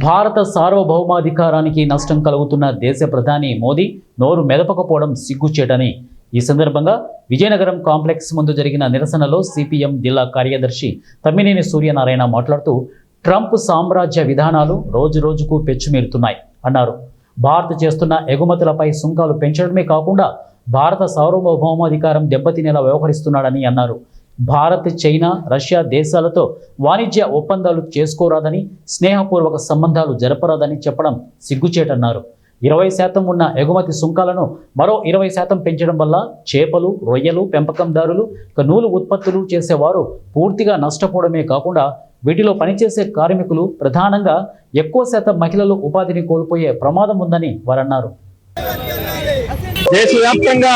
భారత సార్వభౌమాధికారానికి నష్టం కలుగుతున్న దేశ ప్రధాని మోదీ నోరు మెదపకపోవడం సిగ్గుచేటని ఈ సందర్భంగా విజయనగరం కాంప్లెక్స్ ముందు జరిగిన నిరసనలో సిపిఎం జిల్లా కార్యదర్శి తమ్మినేని సూర్యనారాయణ మాట్లాడుతూ ట్రంప్ సామ్రాజ్య విధానాలు రోజురోజుకు పెచ్చుమీరుతున్నాయి అన్నారు. భారత్ చేస్తున్న ఎగుమతులపై సుంకాలు పెంచడమే కాకుండా భారత సార్వభౌమాధికారం దెబ్బతినేలా వ్యవహరిస్తున్నాడని అన్నారు. భారత్, చైనా, రష్యా దేశాలతో వాణిజ్య ఒప్పందాలు చేసుకోరాదని, స్నేహపూర్వక సంబంధాలు జరపరాదని చెప్పడం సిగ్గుచేటన్నారు. 20% ఉన్న ఎగుమతి సుంకాలను మరో 20% పెంచడం వల్ల చేపలు, రొయ్యలు పెంపకందారులు, నూలు ఉత్పత్తులు చేసేవారు పూర్తిగా నష్టపోవడమే కాకుండా వీటిలో పనిచేసే కార్మికులు, ప్రధానంగా ఎక్కువ శాతం మహిళలు ఉపాధిని కోల్పోయే ప్రమాదం ఉందని వారన్నారు. దేశవ్యాప్తంగా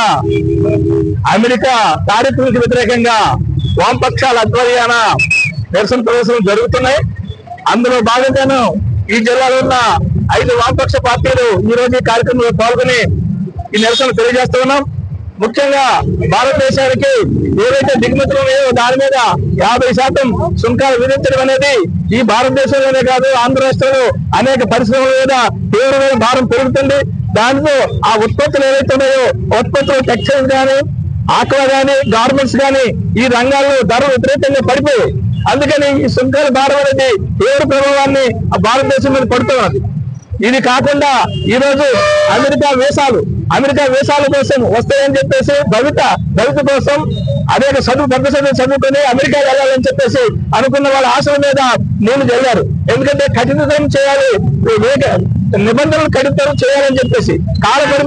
అమెరికా టారిఫ్లకు వ్యతిరేకంగా వామపక్షాల ఆధ్వర్యాన నిరసన ప్రదర్శనలు జరుగుతున్నాయి. అందులో భాగంగాను ఈ జిల్లాలో ఉన్న 5 వామపక్ష పార్టీలు ఈ రోజు ఈ కార్యక్రమంలో పాల్గొని ఈ నిరసన తెలియజేస్తూ ఉన్నాం. ముఖ్యంగా భారతదేశానికి ఏవైతే దిగుమతులు ఉన్నాయో దాని మీద 50% సుంకాలు విధించడం అనేది ఈ భారతదేశంలోనే కాదు, ఆంధ్ర రాష్ట్రంలో అనేక పరిశ్రమల మీద తీవ్రమైన భారం పెరుగుతుంది. దాంట్లో ఆ ఉత్పత్తులు ఏవైతే ఉన్నాయో ఉత్పత్తులు టెక్స్టైల్స్ కానీ, ఆక్వా కానీ, గార్మెంట్స్ కానీ ఈ రంగాల్లో ధరలు విపరీతంగా పడిపోయాయి. అందుకని ఈ సుంకాల భారం అనేది తీవ్ర ప్రభావాన్ని భారతదేశం మీద పడుతున్నది. ఇది కాకుండా ఈ రోజు అమెరికా వీసాల కోసం వస్తాయని చెప్పేసి భవిత కోసం అనేక పెద్ద చదువు చదువుకొని అమెరికా వెళ్ళాలని చెప్పేసి అనుకున్న వాళ్ళ ఆశల మీద నేను జరిగారు. ఎందుకంటే కఠినతరం చేయాలి, నిబంధనలు కఠినతరం చేయాలని చెప్పేసి కాలపరిమితి